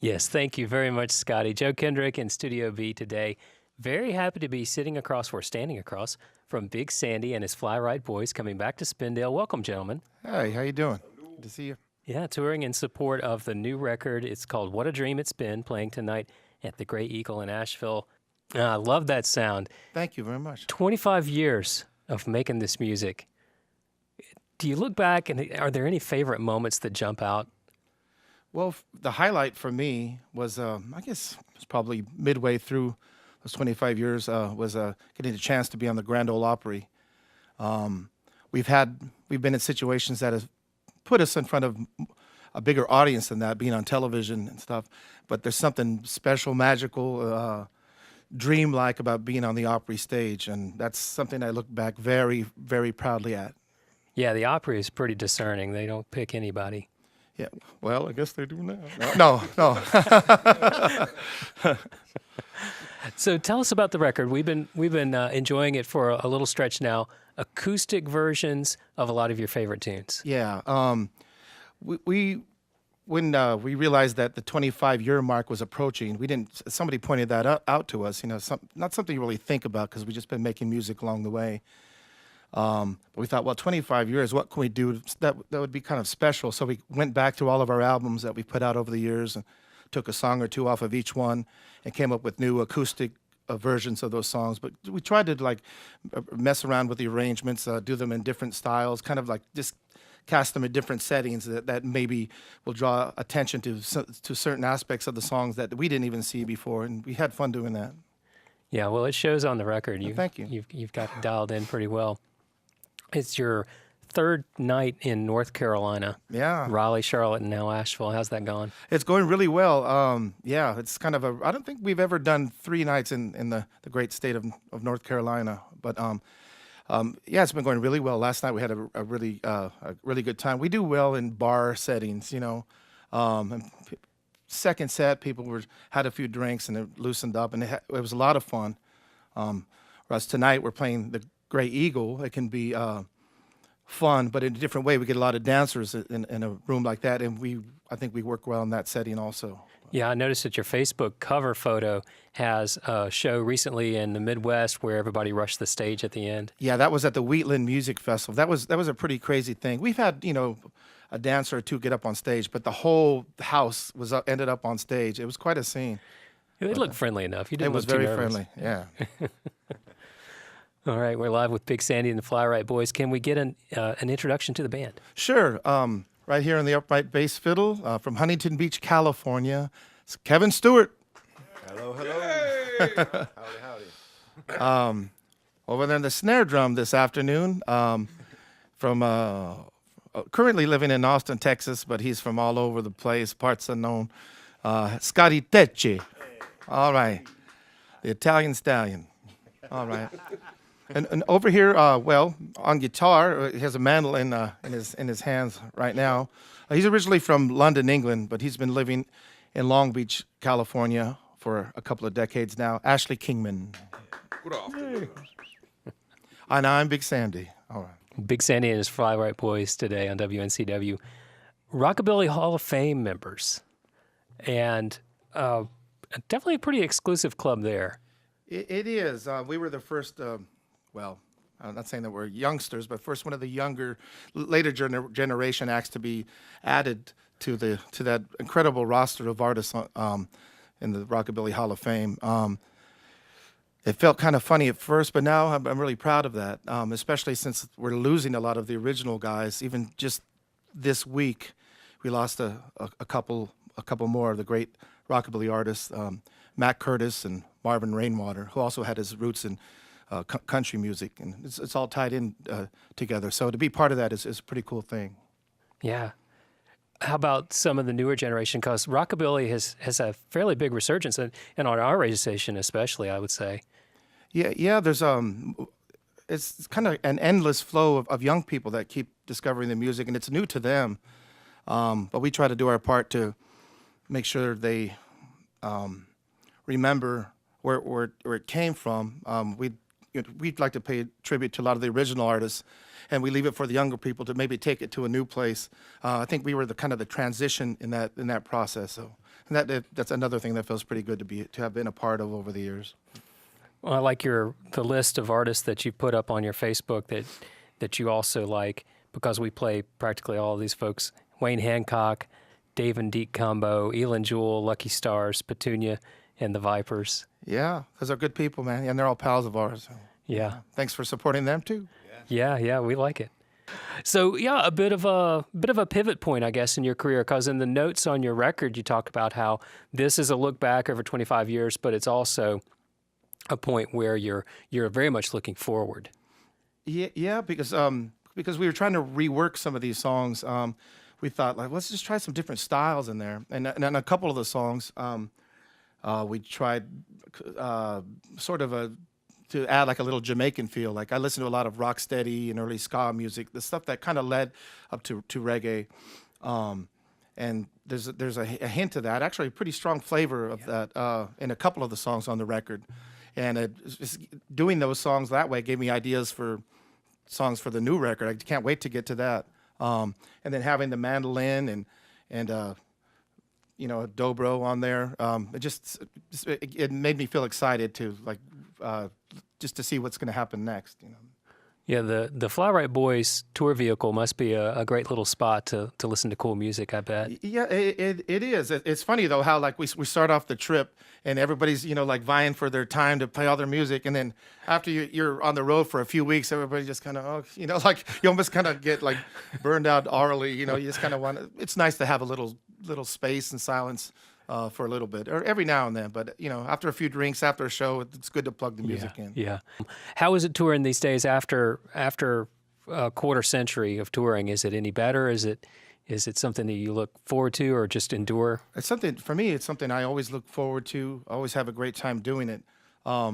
Yes, thank you very much, Scotty. Joe Kendrick in Studio B today. Very happy to be sitting across or standing across from Big Sandy and his fly-rite boys coming back to Spindale. Welcome, gentlemen. Hey, how you doing? Good to see you. Yeah, touring in support of the new record. It's called What a Dream It's Been, playing tonight at the Great Eagle in Asheville. I love that sound. Thank you very much. 25 years of making this music. Do you look back and are there any favorite moments that jump out? Well, the highlight for me was, I guess, it was probably midway through those 25 years, was getting the chance to be on the Grand Ole Opry. We've been in situations that have put us in front of a bigger audience than that, being on television and stuff. But there's something special, magical, dreamlike about being on the Opry stage, and that's something I look back very, very proudly at. Yeah, the Opry is pretty discerning. They don't pick anybody. Yeah, well, I guess they do now. No. So tell us about the record. We've been enjoying it for a little stretch now. Acoustic versions of a lot of your favorite tunes. Yeah. When we realized that the 25-year mark was approaching, somebody pointed that out to us. Not something you really think about because we've just been making music along the way. But we thought, well, 25 years, what can we do that would be kind of special? So we went back through all of our albums that we put out over the years and took a song or two off of each one and came up with new acoustic versions of those songs. But we tried to mess around with the arrangements, do them in different styles, kind of like just cast them in different settings that maybe will draw attention to certain aspects of the songs that we didn't even see before. And we had fun doing that. Yeah, well, it shows on the record. Well, thank you. You've got it dialed in pretty well. It's your third night in North Carolina. Yeah. Raleigh, Charlotte, and now Asheville. How's that going? It's going really well. Yeah, it's kind of I don't think we've ever done 3 nights in the great state of North Carolina. But yeah, it's been going really well. Last night we had a really good time. We do well in bar settings, and second set, people had a few drinks and it loosened up, and it was a lot of fun. Whereas tonight we're playing the Great Eagle. It can be fun, but in a different way. We get a lot of dancers in a room like that, and I think we work well in that setting also. Yeah, I noticed that your Facebook cover photo has a show recently in the Midwest where everybody rushed the stage at the end. Yeah, that was at the Wheatland Music Festival. That was a pretty crazy thing. We've had a dancer or two get up on stage, but the whole house ended up on stage. It was quite a scene. It looked friendly enough. You didn't It was look too very nervous. friendly. Yeah. All right, we're live with Big Sandy and the fly-rite boys. Can we get an introduction to the band? Sure. Right here on the upright bass fiddle from Huntington Beach, California, it's Kevin Stewart. Hello, hello. Hey. Howdy. Over there on the snare drum this afternoon, from currently living in Austin, Texas, but he's from all over the place, parts unknown. Scotty Tecce. All right. The Italian stallion. All right. And over here, on guitar, he has a mandolin in his hands right now. He's originally from London, England, but he's been living in Long Beach, California for a couple of decades now. Ashley Kingman. Good afternoon. And I'm Big Sandy. All right. Big Sandy and his fly-rite boys today on WNCW. Rockabilly Hall of Fame members. And definitely a pretty exclusive club there. It is. We were the first, I'm not saying that we're youngsters, but first one of the later generation acts to be added to that incredible roster of artists in the Rockabilly Hall of Fame. It felt kind of funny at first, but now I'm really proud of that, especially since we're losing a lot of the original guys. Even just this week, we lost a couple more of the great rockabilly artists, Matt Curtis and Marvin Rainwater, who also had his roots in country music, and it's all tied in together. So to be part of that is a pretty cool thing. Yeah. How about some of the newer generation? Because rockabilly has a fairly big resurgence, and on our radio station especially, I would say. Yeah. There's it's kind of an endless flow of young people that keep discovering the music, and it's new to them. But we try to do our part to make sure they remember where it came from. We'd like to pay tribute to a lot of the original artists, and we leave it for the younger people to maybe take it to a new place. I think we were the kind of the transition in that process. So And that's another thing that feels pretty good to have been a part of over the years. Well, I like the list of artists that you put up on your Facebook that you also like, because we play practically all of these folks: Wayne Hancock, Dave and Deke Combo, Elin Jewell, Lucky Stars, Petunia, and the Vipers. Yeah, those are good people, man, and they're all pals of ours. So, Yeah. thanks for supporting them too. Yeah, we like it. So yeah, a bit of a pivot point, I guess, in your career, because in the notes on your record, you talk about how this is a look back over 25 years, but it's also a point where you're very much looking forward. Yeah, because we were trying to rework some of these songs. We thought, like, let's just try some different styles in there, and a couple of the songs we tried sort of to add like a little Jamaican feel. Like, I listened to a lot of rocksteady and early ska music, the stuff that kind of led up to reggae. And there's a hint of that, actually a pretty strong flavor of that in a couple of the songs on the record. And just doing those songs that way gave me ideas for songs for the new record. I can't wait to get to that. And then having the mandolin and you know, a dobro on there, it made me feel excited to just to see what's going to happen next. You know. Yeah, the Fly-Rite Boys tour vehicle must be a great little spot to listen to cool music, I bet. Yeah, it is. It's funny, though, how like we start off the trip and everybody's, you know, like vying for their time to play all their music. And then after you're on the road for a few weeks, everybody just kind of, you know, like you almost kind of get like burned out orally. You know, you just kind of want to, it's nice to have a little space and silence for a little bit, or every now and then. But, you know, after a few drinks, after a show, it's good to plug the music in. Yeah. How is it touring these days after a quarter century of touring? Is it any better? Is it something that you look forward to, or just endure? It's something, for me, it's something I always look forward to. I always have a great time doing it. I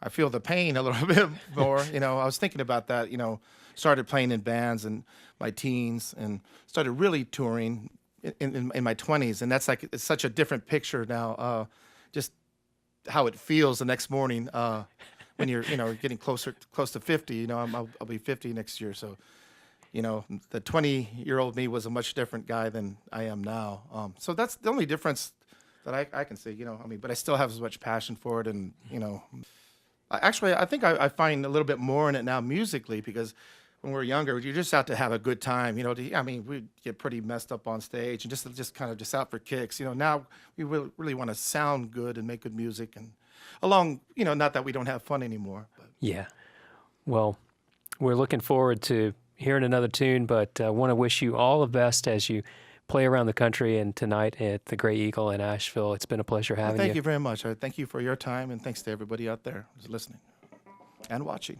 feel the pain a little bit more. You know, I was thinking about that, you know, started playing in bands in my teens and started really touring in my 20s, and that's like, it's such a different picture now. Just how it feels the next morning when you're, you know, getting close to 50. You know, I'll be 50 next year, so you know, the 20-year-old me was a much different guy than I am now. So that's the only difference that I can see. You know, I mean, but I still have as much passion for it, and you know, I think I find a little bit more in it now musically, because when we were younger, you're just out to have a good time. You know, I mean, we'd get pretty messed up on stage and just kind of just out for kicks. You know, now we really want to sound good and make good music, and along, you know, not that we don't have fun anymore. But. Yeah. Well, we're looking forward to hearing another tune, but I want to wish you all the best as you play around the country and tonight at the Gray Eagle in Asheville. It's been a pleasure having you. Thank you very much. Thank you for your time, and thanks to everybody out there who's listening and watching.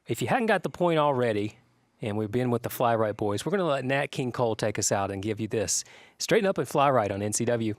If you hadn't got the point already, and we've been with the Fly-Rite Boys, we're going to let Nat King Cole take us out and give you this. Straighten up and fly right on NCW.